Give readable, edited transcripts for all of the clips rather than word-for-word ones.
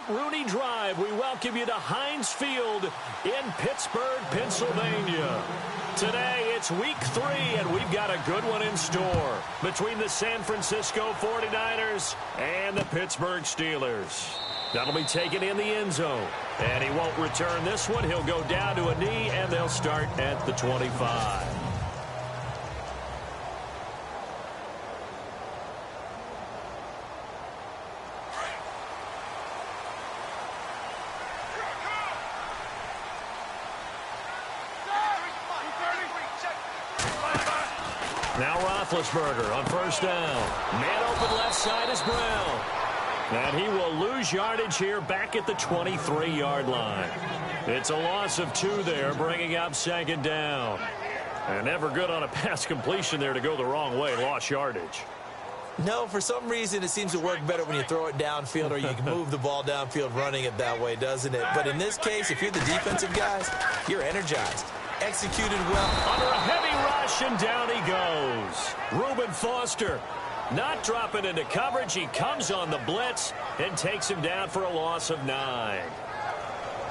Rooney Drive, we welcome you to Heinz Field in Pittsburgh, Pennsylvania. Today, it's week 3, and we've got a good one in store between the San Francisco 49ers and the Pittsburgh Steelers. That'll be taken in the end zone, and he won't return this one. He'll go down to a knee, and they'll start at the 25. Now Roethlisberger on first down. Man open left side is Brown. And he will lose yardage here back at the 23-yard line. It's a loss of 2 there, bringing up second down. And never good on a pass completion there to go the wrong way. Lost yardage. No, for some reason it seems to work better when you throw it downfield or you can move the ball downfield running it that way, doesn't it? But in this case, if you're the defensive guys, you're energized. Executed well. Under a heavy rush, and down he goes. Reuben Foster not dropping into coverage. He comes on the blitz and takes him down for a loss of 9.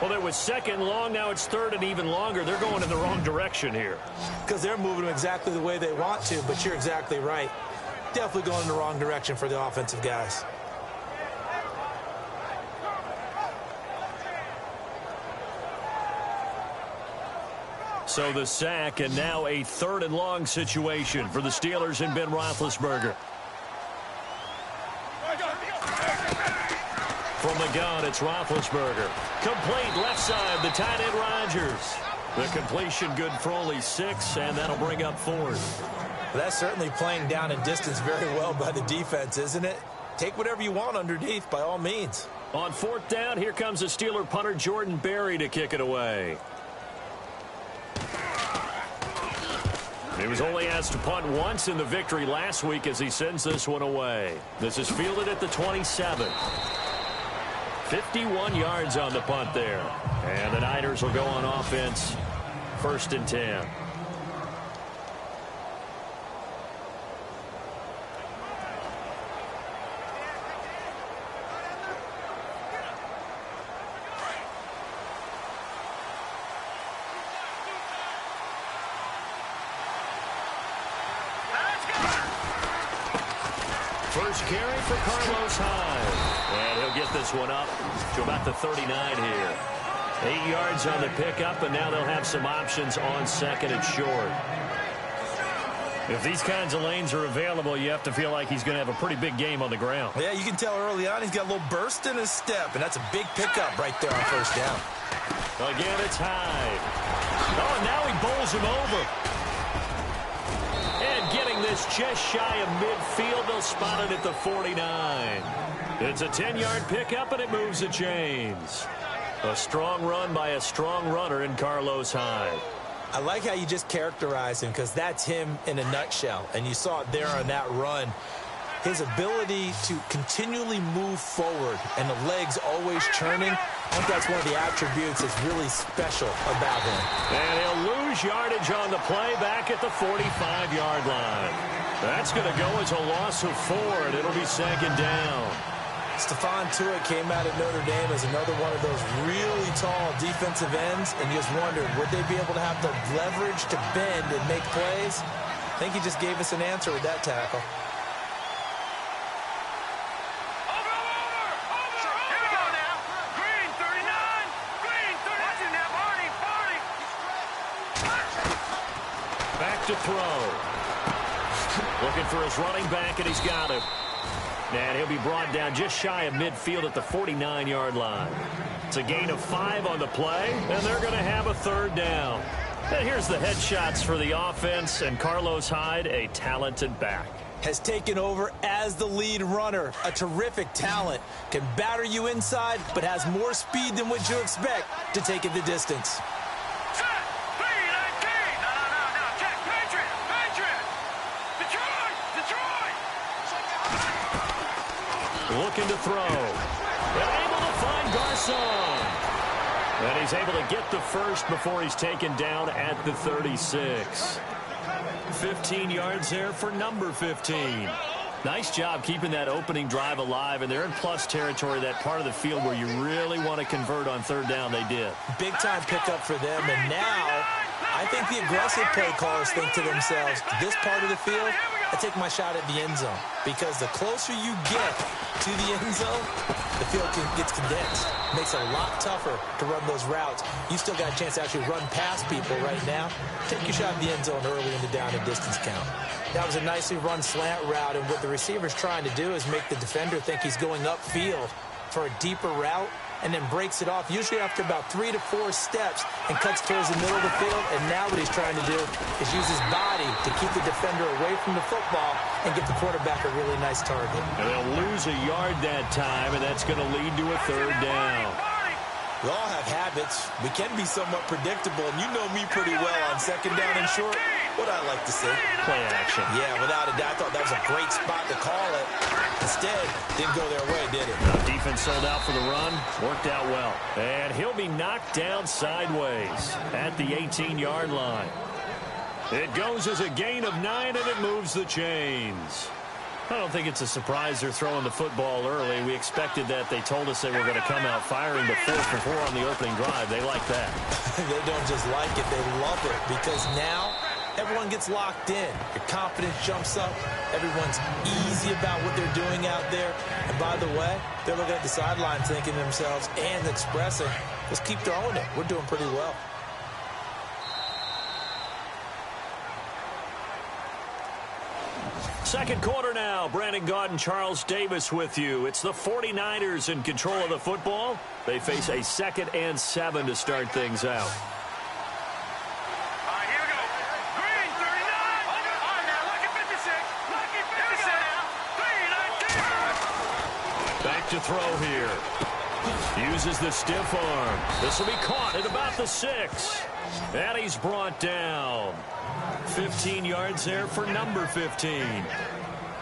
Well, it was second long. Now it's third and even longer. They're going in the wrong direction here. Because they're moving them exactly the way they want to, but you're exactly right. Definitely going in the wrong direction for the offensive guys. So the sack, and now a third and long situation for the Steelers and Ben Roethlisberger. From the gun, it's Roethlisberger. Complete left side, the tight end Rodgers. The completion good for only 6, and that'll bring up 4th. That's certainly playing down in distance very well by the defense, isn't it? Take whatever you want underneath, by all means. On 4th down, here comes the Steeler punter Jordan Berry to kick it away. He was only asked to punt once in the victory last week as he sends this one away. This is fielded at the 27. 51 yards on the punt there. And the Niners will go on offense. 1st and 10. First carry for Carlos Hyde. And he'll get this one up to about the 39 here. 8 yards on the pickup, and now they'll have some options on second and short. If these kinds of lanes are available, you have to feel like he's going to have a pretty big game on the ground. Yeah, you can tell early on he's got a little burst in his step, and that's a big pickup right there on first down. Again, it's Hyde. Oh, and now he bowls him over. And getting this just shy of midfield, they'll spot it at the 49. It's a 10-yard pickup, and it moves the chains. A strong run by a strong runner in Carlos Hyde. I like how you just characterize him because that's him in a nutshell. And you saw it there on that run. His ability to continually move forward and the legs always churning, I think that's one of the attributes that's really special about him. And he'll lose yardage on the play back at the 45-yard line. That's going to go as a loss of 4, and it'll be second down. Stephon Tuitt came out of Notre Dame as another one of those really tall defensive ends, and you just wondered, would they be able to have the leverage to bend and make plays? I think he just gave us an answer with that tackle. Back to throw. Looking for his running back, and he's got him. And he'll be brought down just shy of midfield at the 49-yard line. It's a gain of 5 on the play, and they're going to have a third down. And here's the headshots for the offense, and Carlos Hyde, a talented back. Has taken over as the lead runner. A terrific talent. Can batter you inside, but has more speed than what you expect to take it the distance. Looking to throw. And able to find Garcon. And he's able to get the first before he's taken down at the 36. 15 yards there for number 15. Nice job keeping that opening drive alive, and they're in plus territory, that part of the field where you really want to convert on third down. They did. Big-time pickup for them, and now I think the aggressive play callers think to themselves, this part of the field, I take my shot at the end zone, because the closer you get to the end zone, the field gets condensed. Makes it a lot tougher to run those routes. You still got a chance to actually run past people right now. Take your shot at the end zone early in the down and distance count. That was a nicely run slant route, and what the receiver's trying to do is make the defender think he's going upfield for a deeper route, and then breaks it off, usually after about 3 to 4 steps, and cuts towards the middle of the field. And now what he's trying to do is use his body to keep the defender away from the football and get the quarterback a really nice target. And they'll lose a yard that time, and that's going to lead to a third down. We all have habits. We can be somewhat predictable, and you know me pretty well on second down and short. What I like to see. Play action. Yeah, without a doubt. I thought that was a great spot to call it. Instead, didn't go their way, did it? Defense sold out for the run. Worked out well. And he'll be knocked down sideways at the 18-yard line. It goes as a gain of 9, and it moves the chains. I don't think it's a surprise they're throwing the football early. We expected that. They told us they were going to come out firing, but 4 for 4 on the opening drive. They like that. They don't just like it. They love it, because now everyone gets locked in. Your confidence jumps up. Everyone's easy about what they're doing out there. And by the way, they're looking at the sideline thinking to themselves and expressing, let's keep throwing it. We're doing pretty well. Second quarter now. Brandon Gaudin and Charles Davis with you. It's the 49ers in control of the football. They face a 2nd and 7 to start things out. Back to throw here. Uses the stiff arm. This will be caught at about the 6. And he's brought down. 15 yards there for number 15.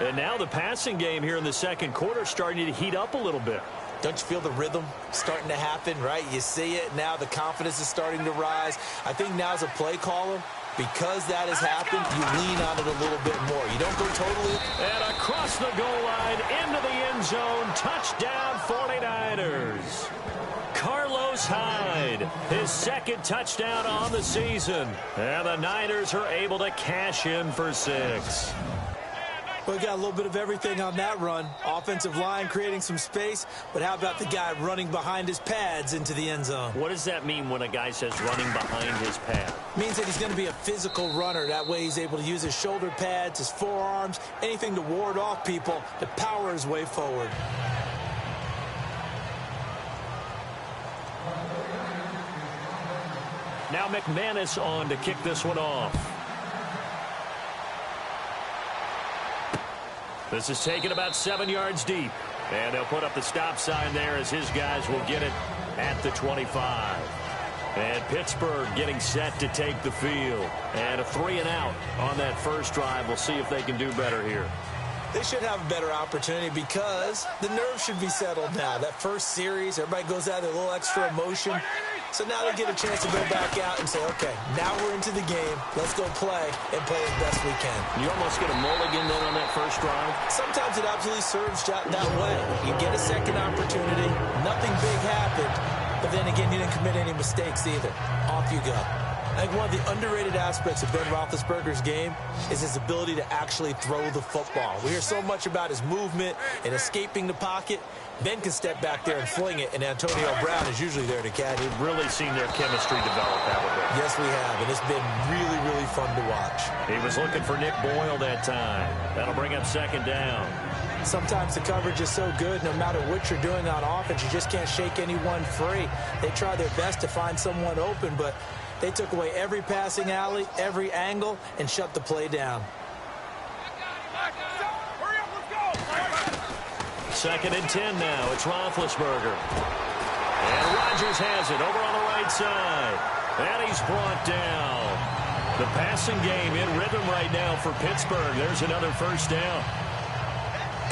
And now the passing game here in the second quarter starting to heat up a little bit. Don't you feel the rhythm starting to happen, right? You see it. Now the confidence is starting to rise. I think now as a play caller, because that has happened, you lean on it a little bit more. You don't go totally. And across the goal line, into the end zone, touchdown 49ers. Carlos Hyde, his 2nd touchdown on the season. And the Niners are able to cash in for 6. We got a little bit of everything on that run. Offensive line creating some space, but how about the guy running behind his pads into the end zone? What does that mean when a guy says running behind his pad? Means that he's going to be a physical runner. That way he's able to use his shoulder pads, his forearms, anything to ward off people to power his way forward. Now McManus on to kick this one off. This is taken about 7 yards deep. And they'll put up the stop sign there as his guys will get it at the 25. And Pittsburgh getting set to take the field. And a 3-and-out on that first drive. We'll see if they can do better here. They should have a better opportunity because the nerves should be settled now. That first series, everybody goes out with a little extra emotion. So now they get a chance to go back out and say, okay, now we're into the game. Let's go play and play as best we can. You almost get a mulligan then on that first drive? Sometimes it absolutely serves that way. You get a second opportunity. Nothing big happened. But then again, you didn't commit any mistakes either. Off you go. I think one of the underrated aspects of Ben Roethlisberger's game is his ability to actually throw the football. We hear so much about his movement and escaping the pocket. Ben can step back there and fling it, and Antonio Brown is usually there to catch. We've really seen their chemistry develop, haven't we? Yes, we have, and it's been really, really fun to watch. He was looking for Nick Boyle that time. That'll bring up 2nd down. Sometimes the coverage is so good, no matter what you're doing on offense, you just can't shake anyone free. They try their best to find someone open, but they took away every passing alley, every angle, and shut the play down. 2nd and 10 now. It's Roethlisberger. And Rodgers has it over on the right side. And he's brought down. The passing game in rhythm right now for Pittsburgh. There's another first down.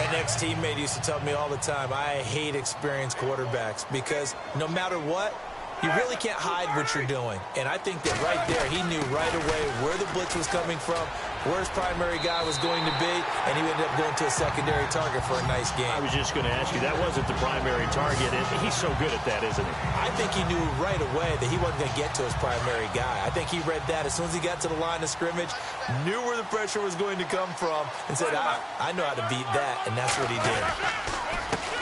An ex-teammate used to tell me all the time, I hate experienced quarterbacks because no matter what, You really can't hide what you're doing. And I think that right there, he knew right away where the blitz was coming from, where his primary guy was going to be, and he ended up going to a secondary target for a nice game. I was just going to ask you, that wasn't the primary target. He's so good at that, isn't he? I think he knew right away that he wasn't going to get to his primary guy. I think he read that as soon as he got to the line of scrimmage, knew where the pressure was going to come from, and said, I know how to beat that, and that's what he did.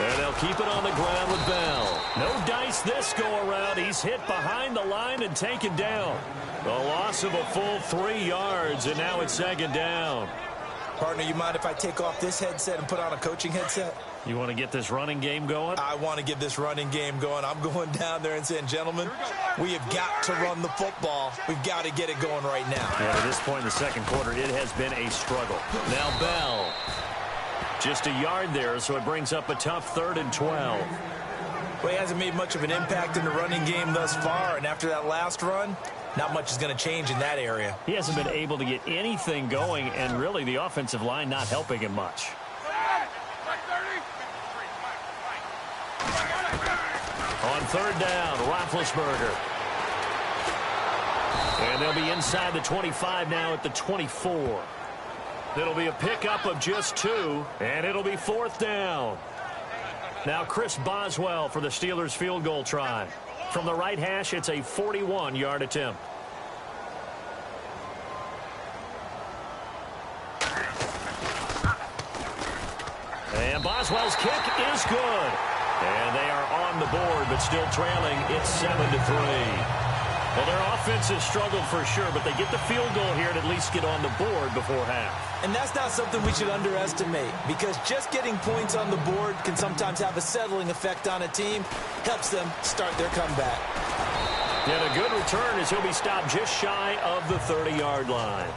And they'll keep it on the ground with Bell. No dice this go-around. He's hit behind the line and taken down. A loss of a full 3 yards, and now it's second down. Partner, you mind if I take off this headset and put on a coaching headset? You want to get this running game going? I want to get this running game going. I'm going down there and saying, gentlemen, we have got to run the football. We've got to get it going right now. Yeah, at this point in the second quarter, it has been a struggle. Now Bell. Just a yard there, so it brings up a tough 3rd and 12. Well, he hasn't made much of an impact in the running game thus far, and after that last run, not much is going to change in that area. He hasn't been able to get anything going, and really the offensive line not helping him much. On 3rd down, Roethlisberger. And they'll be inside the 25 now at the 24. It'll be a pickup of just 2, and it'll be 4th down. Now Chris Boswell for the Steelers field goal try. From the right hash, it's a 41-yard attempt. And Boswell's kick is good. And they are on the board, but still trailing. It's 7-3. Well, their offense has struggled for sure, but they get the field goal here and at least get on the board before half. And that's not something we should underestimate, because just getting points on the board can sometimes have a settling effect on a team, helps them start their comeback. And a good return as he'll be stopped just shy of the 30-yard line.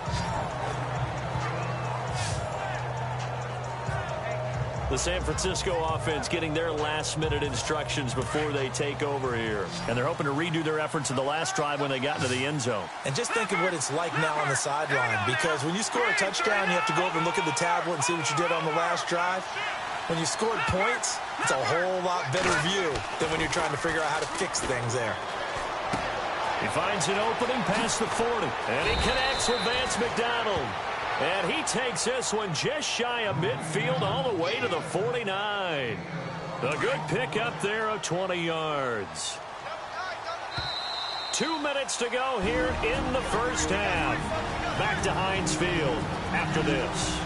The San Francisco offense getting their last-minute instructions before they take over here. And they're hoping to redo their efforts in the last drive when they got into the end zone. And just think of what it's like now on the sideline, because when you score a touchdown, you have to go over and look at the tablet and see what you did on the last drive. When you scored points, it's a whole lot better view than when you're trying to figure out how to fix things there. He finds an opening past the 40, and he connects with Vance McDonald. And he takes this one just shy of midfield all the way to the 49. A good pick up there of 20 yards. 2 minutes to go here in the first half. Back to Heinz Field after this.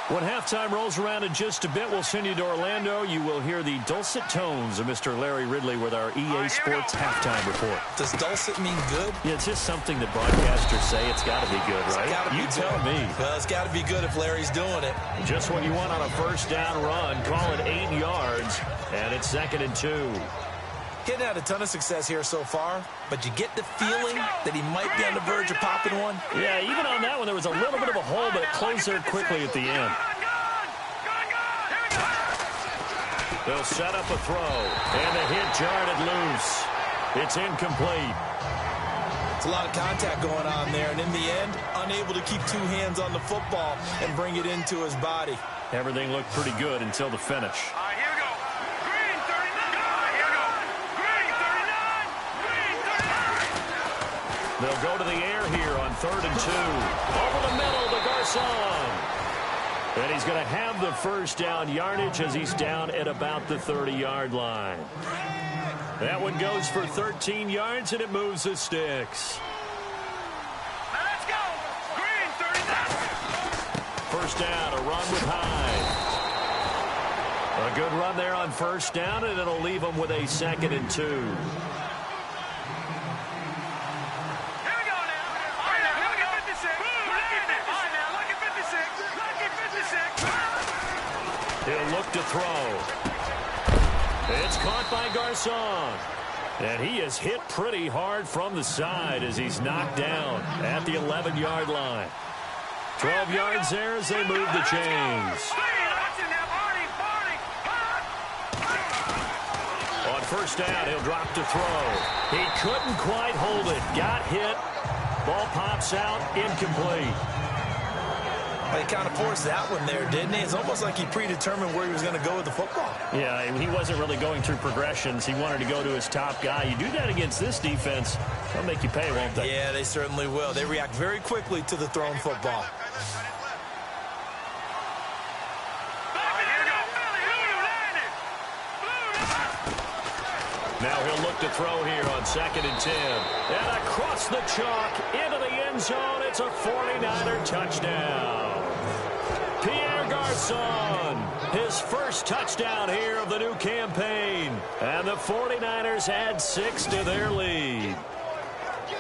When halftime rolls around in just a bit, we'll send you to Orlando. You will hear the dulcet tones of Mr. Larry Ridley with our EA Sports halftime report. Does dulcet mean good? Yeah, it's just something that broadcasters say. It's got to be good, right? You tell me. Well, it's got to be good if Larry's doing it. Just what you want on a first down run. Call it 8 yards, and it's 2nd and 2. Getting had a ton of success here so far, but you get the feeling that he might be on the verge of popping one. Yeah, even on that one, there was a little bit of a hole, but it closed there quickly at the end. They'll set up a throw, and the hit jarred it loose. It's incomplete. It's a lot of contact going on there, and in the end, unable to keep 2 hands on the football and bring it into his body. Everything looked pretty good until the finish. They'll go to the air here on 3rd and 2. Over the middle to Garcon. And he's going to have the first down yardage as he's down at about the 30-yard line. That one goes for 13 yards, and it moves the sticks. Let's go. Green, 39. First down, a run with Hyde. A good run there on first down, and it'll leave them with a 2nd and 2. He'll look to throw. It's caught by Garcon. And he is hit pretty hard from the side as he's knocked down at the 11-yard line. 12 yards there as they move the chains. On first down. He'll drop to throw. He couldn't quite hold it. Got hit. Ball pops out. Incomplete. Well, he kind of forced that one there, didn't he? It's almost like he predetermined where he was going to go with the football. Yeah, he wasn't really going through progressions. He wanted to go to his top guy. You do that against this defense, they'll make you pay, won't they? Yeah, they certainly will. They react very quickly to the thrown football. Now he'll look to throw here on 2nd and 10. And across the chalk into the end zone. It's a 49er touchdown. Pierre Garçon, his first touchdown here of the new campaign. And the 49ers add 6 to their lead.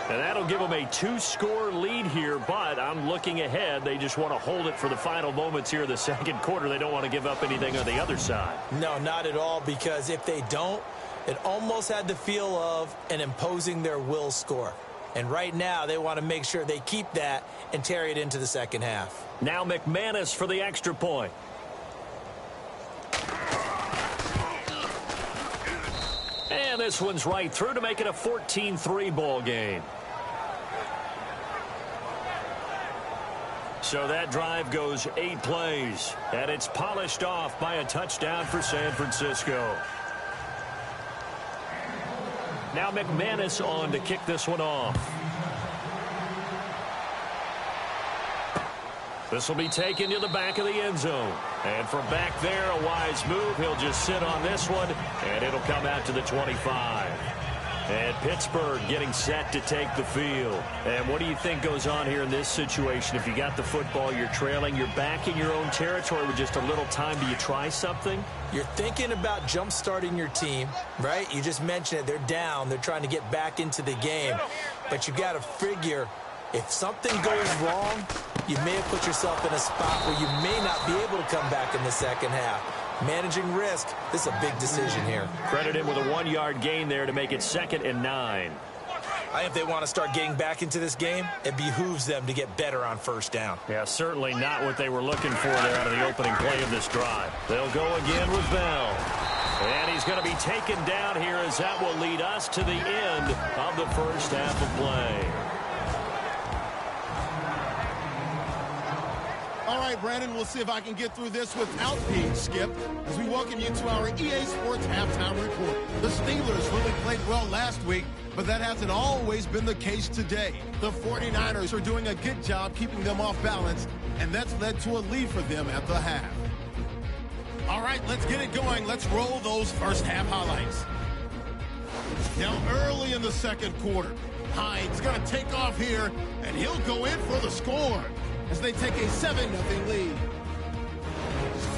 And that'll give them a 2-score lead here, but I'm looking ahead. They just want to hold it for the final moments here in the second quarter. They don't want to give up anything on the other side. No, not at all, because if they don't, it almost had the feel of an imposing their will score. And right now, they want to make sure they keep that and carry it into the second half. Now McManus for the extra point. And this one's right through to make it a 14-3 ball game. So that drive goes 8 plays, and it's polished off by a touchdown for San Francisco. Now McManus on to kick this one off. This will be taken to the back of the end zone. And from back there, a wise move. He'll just sit on this one, and it'll come out to the 25. And Pittsburgh getting set to take the field. And what do you think goes on here in this situation? If you got the football, you're trailing, you're back in your own territory with just a little time. Do you try something? You're thinking about jump-starting your team, right? You just mentioned it. They're down. They're trying to get back into the game. But you got to figure, if something goes wrong, you may have put yourself in a spot where you may not be able to come back in the second half. Managing risk, this is a big decision here. Credit him with a 1-yard gain there to make it 2nd and 9. I think if they want to start getting back into this game, it behooves them to get better on first down. Yeah, certainly not what they were looking for there out of the opening play of this drive. They'll go again with Bell. And he's going to be taken down here as that will lead us to the end of the first half of play. All right, Brandon, we'll see if I can get through this without being skipped as we welcome you to our EA Sports Halftime Report. The Steelers really played well last week, but that hasn't always been the case today. The 49ers are doing a good job keeping them off balance, and that's led to a lead for them at the half. All right, let's get it going. Let's roll those first half highlights. Now, early in the second quarter, Hines going to take off here, and he'll go in for the score as they take a 7-0 lead.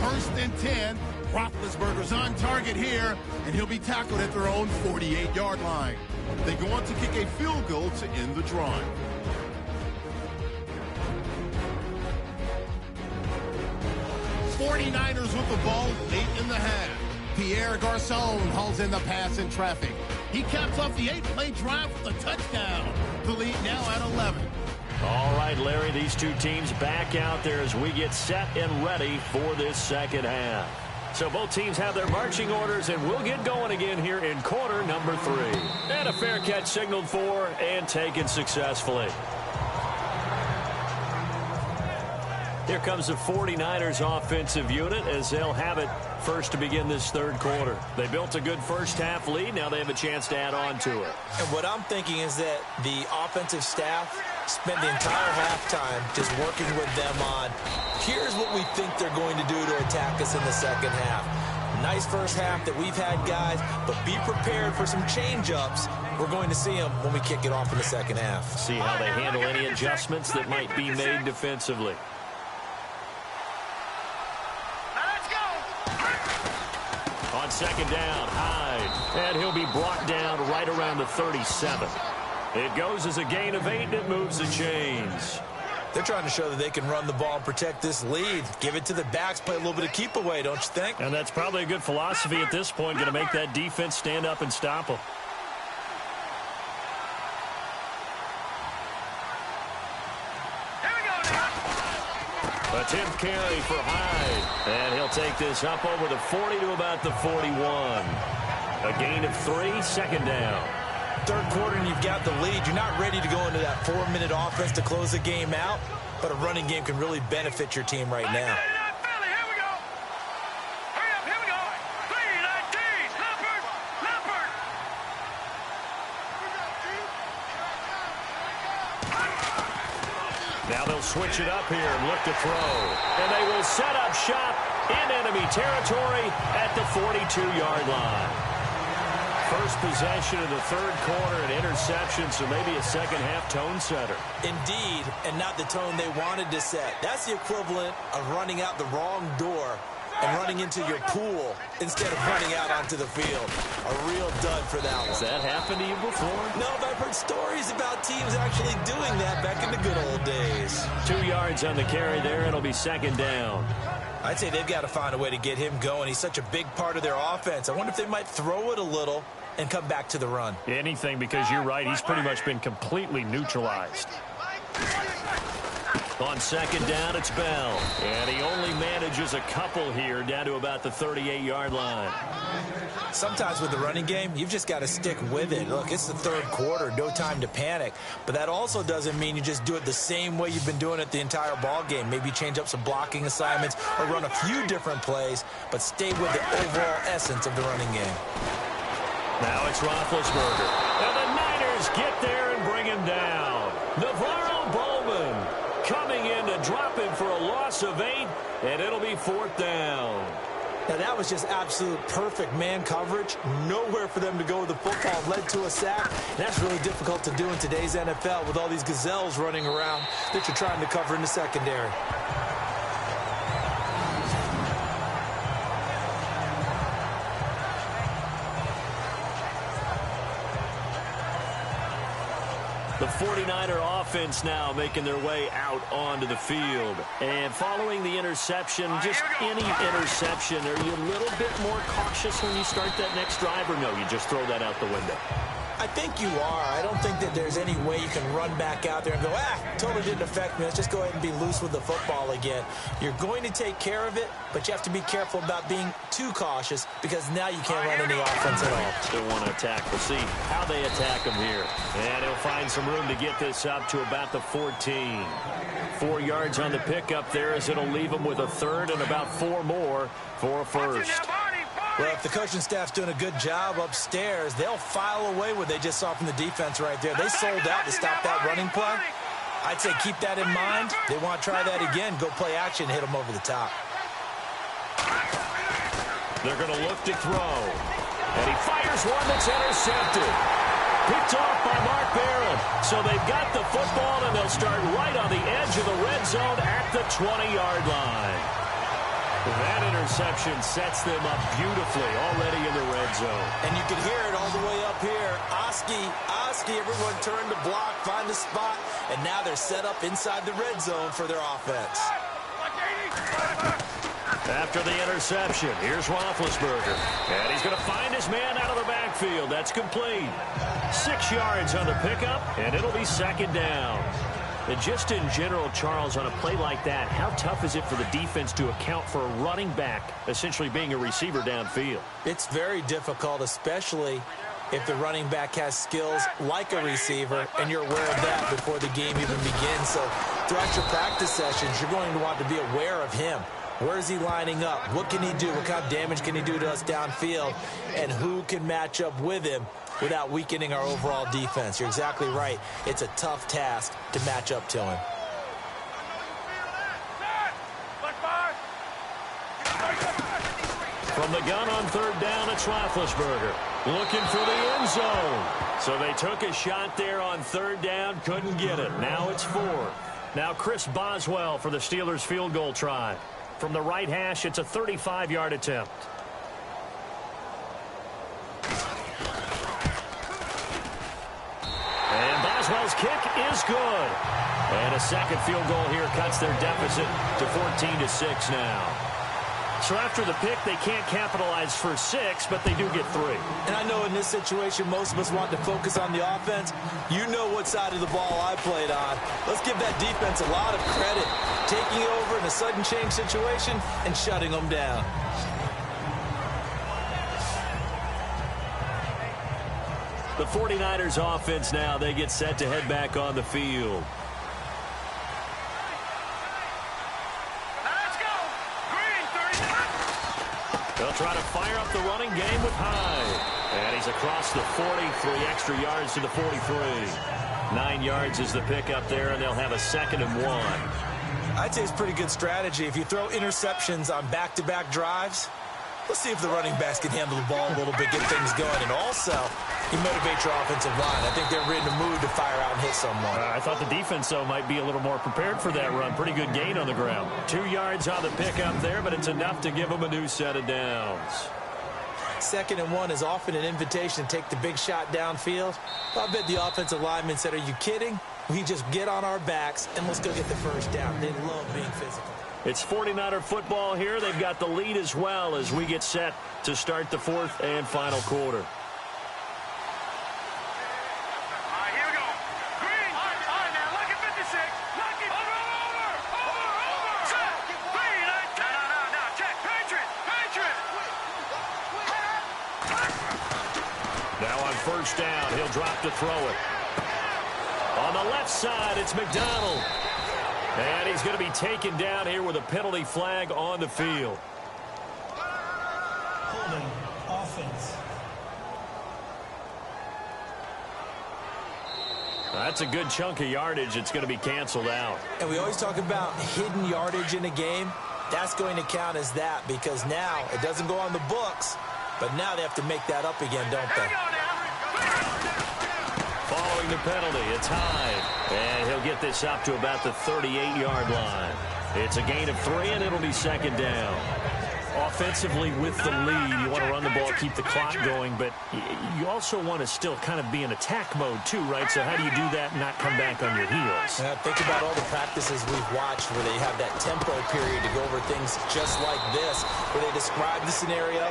1st and 10. Roethlisberger's on target here, and he'll be tackled at their own 48-yard line. They go on to kick a field goal to end the drive. '49ers with the ball late in the half. Pierre Garçon hauls in the pass in traffic. He caps off the 8-play drive with a touchdown. The lead now at 11. All right, Larry, these two teams back out there as we get set and ready for this second half. So both teams have their marching orders, and we'll get going again here in quarter number 3. And a fair catch signaled for and taken successfully. Here comes the 49ers offensive unit as they'll have it first to begin this third quarter. They built a good first half lead. Now they have a chance to add on to it. And what I'm thinking is that the offensive staff spent the entire halftime just working with them on, here's what we think they're going to do to attack us in the second half. Nice first half that we've had, guys, but be prepared for some change-ups. We're going to see them when we kick it off in the second half. See how they handle any adjustments that might be made defensively. On second down, Hyde. And he'll be brought down right around the 37. It goes as a gain of 8, and it moves the chains. They're trying to show that they can run the ball and protect this lead. Give it to the backs, play a little bit of keep away, don't you think? And that's probably a good philosophy at this point, going to make that defense stand up and stop them. A 10th carry for Hyde. And he'll take this up over the 40 to about the 41. A gain of 3, second down. Third quarter and you've got the lead. You're not ready to go into that 4-minute offense to close the game out, but a running game can really benefit your team right now. Now they'll switch it up here and look to throw. And they will set up shop in enemy territory at the 42-yard line. First possession of the third quarter, an interception, so maybe a second-half tone setter. Indeed, and not the tone they wanted to set. That's the equivalent of running out the wrong door and running into your pool instead of running out onto the field. A real dud for that one. Has that happened to you before? No, but I've heard stories about teams actually doing that back in the good old days. 2 yards on the carry there. It'll be second down. I'd say they've got to find a way to get him going. He's such a big part of their offense. I wonder if they might throw it a little and come back to the run. Anything, because you're right. He's pretty much been completely neutralized. On second down, it's Bell. And he only manages a couple here down to about the 38-yard line. Sometimes with the running game, you've just got to stick with it. Look, it's the third quarter, no time to panic. But that also doesn't mean you just do it the same way you've been doing it the entire ball game. Maybe change up some blocking assignments or run a few different plays, but stay with the overall essence of the running game. Now it's Roethlisberger. And the Niners get there and bring him down. Navarro Bowman coming in to drop him for a loss of 8, and it'll be fourth down. Now, that was just absolute perfect man coverage. Nowhere for them to go with the football. Led to a sack. That's really difficult to do in today's NFL with all these gazelles running around that you're trying to cover in the secondary. The 49er offense now making their way out onto the field. And following the interception, just any interception, are you a little bit more cautious when you start that next drive, or no, you just throw that out the window? I think you are. I don't think that there's any way you can run back out there and go, totally didn't affect me. Let's just go ahead and be loose with the football again. You're going to take care of it, but you have to be careful about being too cautious because now you can't run any offense at all. Still want to attack. We'll see how they attack him here. And he'll find some room to get this up to about the 14. 4 yards on the pickup there as it'll leave him with a third and about 4 more for a first. Well, if the coaching staff's doing a good job upstairs, they'll file away what they just saw from the defense right there. They sold out to stop that running play. I'd say keep that in mind. They want to try that again. Go play action, hit them over the top. They're going to look to throw. And he fires one that's intercepted. Picked off by Mark Barron. So they've got the football, and they'll start right on the edge of the red zone at the 20-yard line. That interception sets them up beautifully already in the red zone. And you can hear it all the way up here. Oski, everyone turned to block, find the spot, and now they're set up inside the red zone for their offense. After the interception, here's Roethlisberger. And he's going to find his man out of the backfield. That's complete. 6 yards on the pickup, and it'll be second down. And just in general, Charles, on a play like that, how tough is it for the defense to account for a running back essentially being a receiver downfield? It's very difficult, especially if the running back has skills like a receiver, and you're aware of that before the game even begins. So throughout your practice sessions, you're going to want to be aware of him. Where is he lining up? What can he do? What kind of damage can he do to us downfield? And who can match up with him without weakening our overall defense? You're exactly right. It's a tough task to match up to him. From the gun on third down, it's Roethlisberger looking for the end zone. So they took a shot there on third down, couldn't get it. Now it's 4. Now Chris Boswell for the Steelers field goal try. From the right hash, it's a 35-yard attempt. And Boswell's kick is good. And a second field goal here cuts their deficit to 14-6 now. So after the pick, they can't capitalize for 6, but they do get 3. And I know in this situation, most of us want to focus on the offense. You know what side of the ball I played on. Let's give that defense a lot of credit. Taking over in a sudden change situation and shutting them down. The 49ers offense now, they get set to head back on the field. Let's go. Green, 39. They'll try to fire up the running game with Hyde. And he's across the 43 extra yards to the 43. 9 yards is the pickup there, and they'll have a 2nd and 1. I'd say it's pretty good strategy. If you throw interceptions on back-to-back drives, let's see if the running backs can handle the ball a little bit, get things going. And also, you motivate your offensive line. I think they're in the mood to fire out and hit someone. I thought the defense, though, might be a little more prepared for that run. Pretty good gain on the ground. 2 yards on the pickup there, but it's enough to give them a new set of downs. 2nd and 1 is often an invitation to take the big shot downfield. I bet the offensive lineman said, are you kidding? We just get on our backs and let's go get the first down. They love being physical. It's 49er football here. They've got the lead as well as we get set to start the 4th and final quarter. Here we go. Green. All right, now look at 56. Look at over. Set. Green. No. Check. Patriot. Now on 1st down, he'll drop to throw it. On the left side, it's McDonald. And he's going to be taken down here with a penalty flag on the field. Holding offense. That's a good chunk of yardage. It's going to be canceled out. And we always talk about hidden yardage in a game. That's going to count as that because now it doesn't go on the books, but now they have to make that up again, don't they? Following the penalty, it's Hyde. And he'll get this up to about the 38-yard line. It's a gain of 3, and it'll be 2nd down. Offensively with the lead, you want to run the ball, keep the clock going, but you also want to still kind of be in attack mode too, right? So how do you do that and not come back on your heels? Think about all the practices we've watched where they have that tempo period to go over things just like this, where they describe the scenario,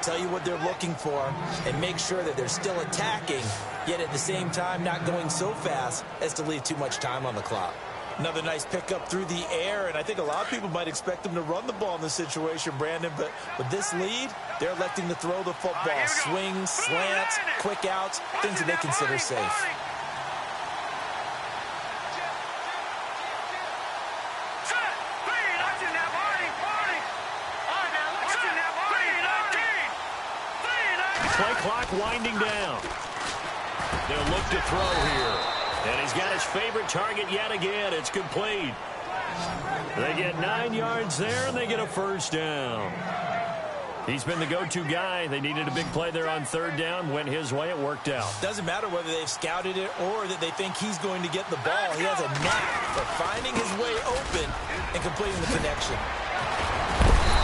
tell you what they're looking for, and make sure that they're still attacking, yet at the same time not going so fast as to leave too much time on the clock. Another nice pickup through the air, and I think a lot of people might expect them to run the ball in this situation, Brandon, but with this lead, they're electing to throw the football. Swings, slants, quick outs, things that they consider safe. Play clock winding down. They'll look to throw here. And he's got his favorite target yet again. It's complete. They get 9 yards there, and they get a 1st down. He's been the go-to guy. They needed a big play there on 3rd down. Went his way. It worked out. Doesn't matter whether they've scouted it or that they think he's going to get the ball. He has a knack for finding his way open and completing the connection.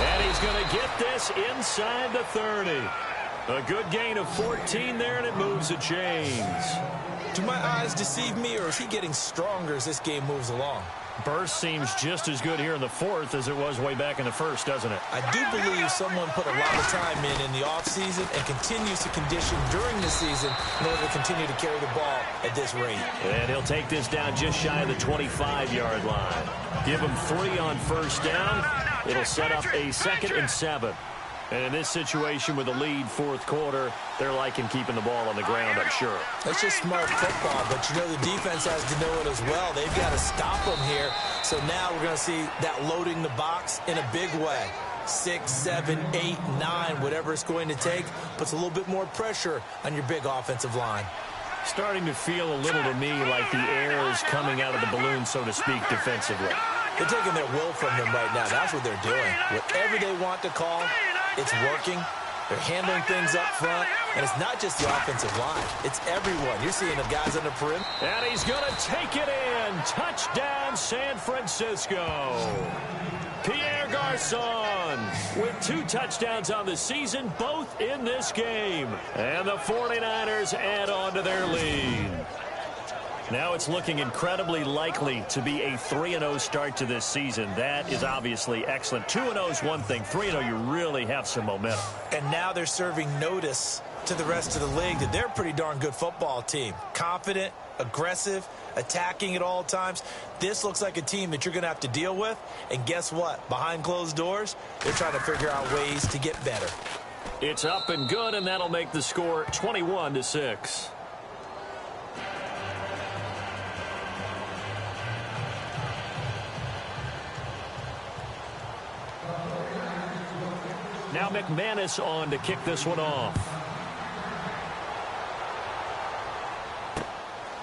And he's going to get this inside the 30. A good gain of 14 there, and it moves the chains. Do my eyes deceive me, or is he getting stronger as this game moves along? Burst seems just as good here in the 4th as it was way back in the 1st, doesn't it? I do believe someone put a lot of time in the offseason and continues to condition during the season in order to continue to carry the ball at this rate. And he'll take this down just shy of the 25-yard line. Give him 3 on 1st down. It'll set up a 2nd and 7. And in this situation with the lead 4th quarter, they're liking keeping the ball on the ground, I'm sure. That's just smart football, but you know the defense has to know it as well. They've got to stop them here. So now we're going to see that loading the box in a big way. 6, 7, 8, 9, whatever it's going to take, puts a little bit more pressure on your big offensive line. Starting to feel a little to me like the air is coming out of the balloon, so to speak, defensively. They're taking their will from them right now. That's what they're doing. Whatever they want to call, it's working. They're handling things up front. And it's not just the offensive line. It's everyone. You're seeing the guys on the perimeter. And he's going to take it in. Touchdown, San Francisco. Pierre Garçon with 2 touchdowns on the season, both in this game. And the 49ers add on to their lead. Now it's looking incredibly likely to be a 3-0 start to this season. That is obviously excellent. 2-0 is one thing. 3-0, you really have some momentum. And now they're serving notice to the rest of the league that they're a pretty darn good football team. Confident, aggressive, attacking at all times. This looks like a team that you're going to have to deal with. And guess what? Behind closed doors, they're trying to figure out ways to get better. It's up and good, and that'll make the score 21-6. Now McManus on to kick this one off.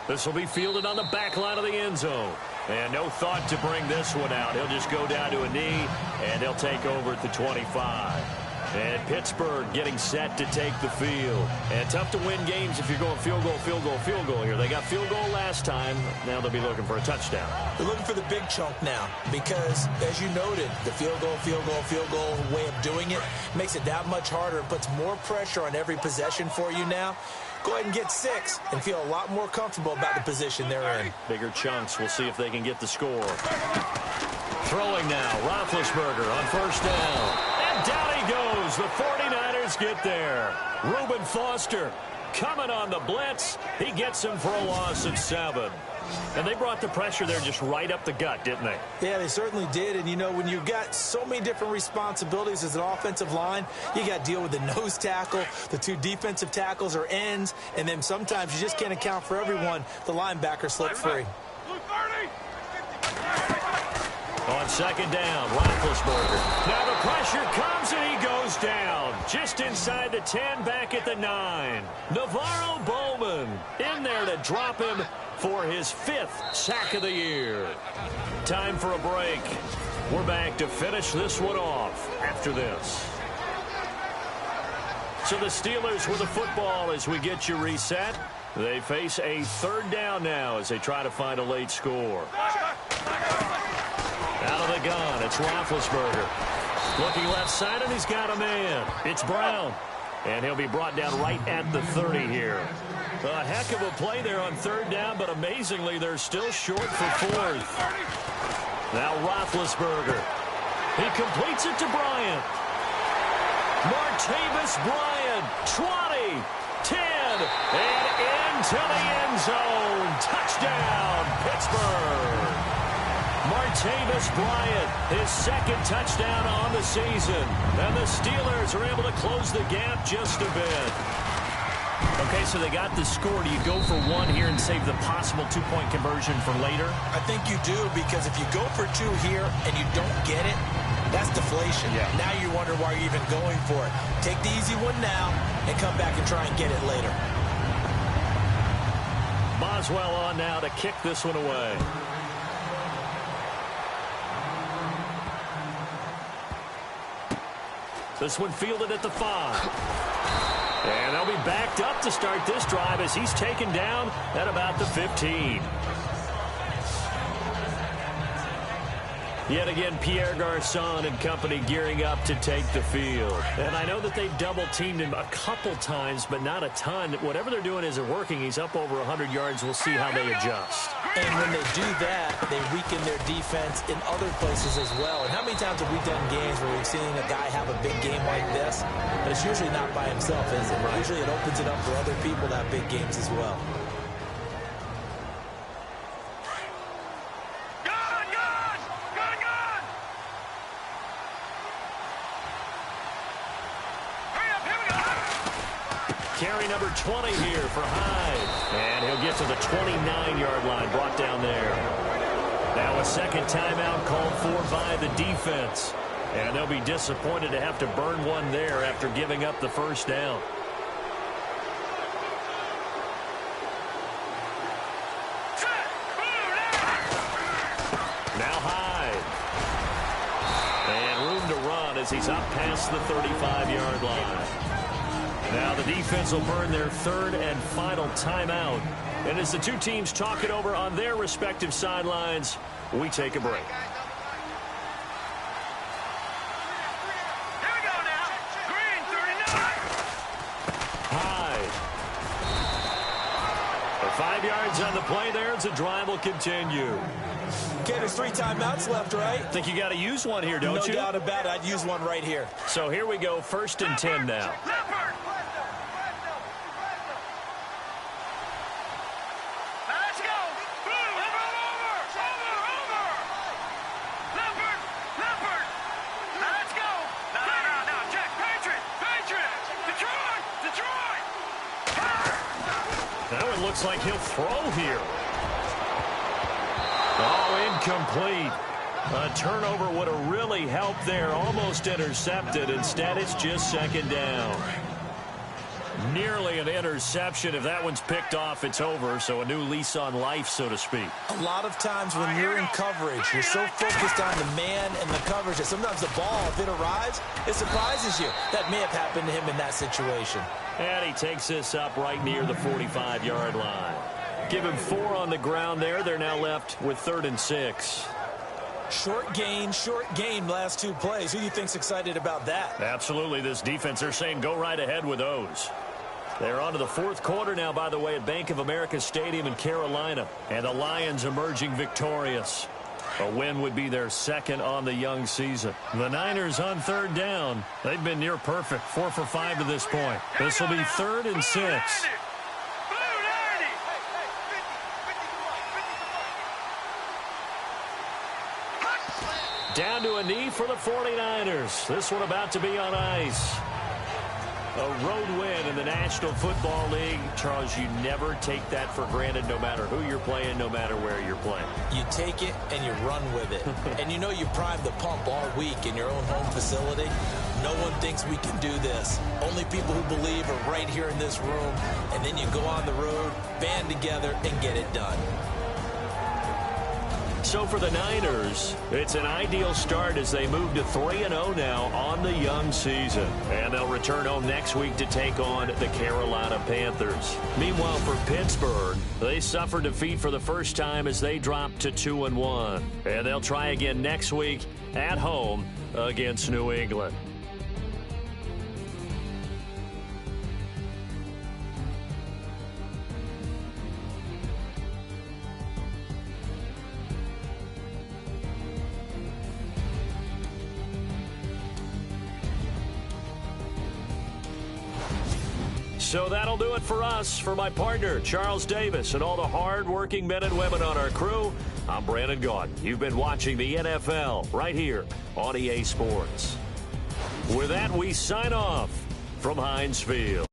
This will be fielded on the back line of the end zone. And no thought to bring this one out. He'll just go down to a knee, and he'll take over at the 25. And Pittsburgh getting set to take the field. And tough to win games if you're going field goal, field goal, field goal here. They got field goal last time. Now they'll be looking for a touchdown. They're looking for the big chunk now because, as you noted, the field goal, field goal, field goal way of doing it makes it that much harder and puts more pressure on every possession for you now. Go ahead and get 6 and feel a lot more comfortable about the position they're in. Bigger chunks. We'll see if they can get the score. Throwing now. Roethlisberger on first down. And down he goes. The 49ers get there. Reuben Foster coming on the blitz. He gets him for a loss of 7. And they brought the pressure there just right up the gut, didn't they? Yeah, they certainly did. And, you know, when you've got so many different responsibilities as an offensive line, you got to deal with the nose tackle, the 2 defensive tackles or ends, and then sometimes you just can't account for everyone. The linebacker slipped free. On second down, Roethlisberger. Now the pressure comes and he goes down. Just inside the 10, back at the 9. Navarro Bowman in there to drop him for his 5th sack of the year. Time for a break. We're back to finish this one off after this. So the Steelers with the football as we get you reset. They face a 3rd down now as they try to find a late score. Out of the gun, it's Roethlisberger. Looking left side, and he's got a man. It's Brown. And he'll be brought down right at the 30 here. A heck of a play there on 3rd down, but amazingly, they're still short for 4th. Now Roethlisberger. He completes it to Bryant. Martavis Bryant, 20, 10, and into the end zone. Touchdown, Pittsburgh. Martavis Bryant, his 2nd touchdown on the season. And the Steelers are able to close the gap just a bit. Okay, so they got the score. Do you go for 1 here and save the possible 2-point conversion for later? I think you do, because if you go for 2 here and you don't get it, that's deflation. Yeah. Now you wonder why you're even going for it. Take the easy one now and come back and try and get it later. Boswell on now to kick this one away. This one fielded at the 5. And they'll be backed up to start this drive as he's taken down at about the 15. Yet again, Pierre Garçon and company gearing up to take the field. And I know that they've double-teamed him a couple times, but not a ton. Whatever they're doing isn't working. He's up over 100 yards. We'll see how they adjust. And when they do that, they weaken their defense in other places as well. And how many times have we done games where we've seen a guy have a big game like this? But it's usually not by himself, is it? Right. Usually it opens it up for other people to have big games as well. Carry number 20 here for Hyde. And he'll get to the 29-yard line, brought down there. Now a 2nd timeout called for by the defense. And they'll be disappointed to have to burn one there after giving up the 1st down. Now Hyde. And room to run as he's up past the 35-yard line. Now the defense will burn their 3rd and final timeout. And as the 2 teams talk it over on their respective sidelines, we take a break. Here we go now. Green, 39. Hyde. The 5 yards on the play there as the drive will continue. Okay, there's 3 timeouts left, right? Think you got to use one here, don't you? No doubt about it. I'd use one right here. So here we go, 1st and 10 now. Leopard. Let's go. Over. Leopard. Let's go. No. Check. Patriot. Detroit. That one looks like he'll throw here. Oh, incomplete. A turnover would have really helped there. Almost intercepted. Instead, it's just second down. Nearly an interception. If that one's picked off, it's over. So a new lease on life, so to speak. A lot of times when you're in coverage, you're so focused on the man and the coverage that sometimes the ball, if it arrives, it surprises you. That may have happened to him in that situation. And he takes this up right near the 45-yard line. Give him 4 on the ground there. They're now left with 3rd and 6. Short gain last 2 plays. Who do you think's excited about that? Absolutely. This defense, they're saying go right ahead with those. They're on to the 4th quarter now, by the way, at Bank of America Stadium in Carolina. And the Lions emerging victorious. A win would be their 2nd on the young season. The Niners on 3rd down. They've been near perfect. 4 for 5 to this point. This will be 3rd and 6. Down to a knee for the 49ers. This one about to be on ice. A road win in the National Football League. Charles, you never take that for granted no matter who you're playing, no matter where you're playing. You take it and you run with it. And you know you primed the pump all week in your own home facility. No one thinks we can do this. Only people who believe are right here in this room. And then you go on the road, band together, and get it done. So for the Niners, it's an ideal start as they move to 3-0 now on the young season. And they'll return home next week to take on the Carolina Panthers. Meanwhile, for Pittsburgh, they suffered defeat for the first time as they dropped to 2-1. And they'll try again next week at home against New England. So that'll do it for us. For my partner, Charles Davis, and all the hard-working men and women on our crew, I'm Brandon Gaudin. You've been watching the NFL right here on EA Sports. With that, we sign off from Heinz Field.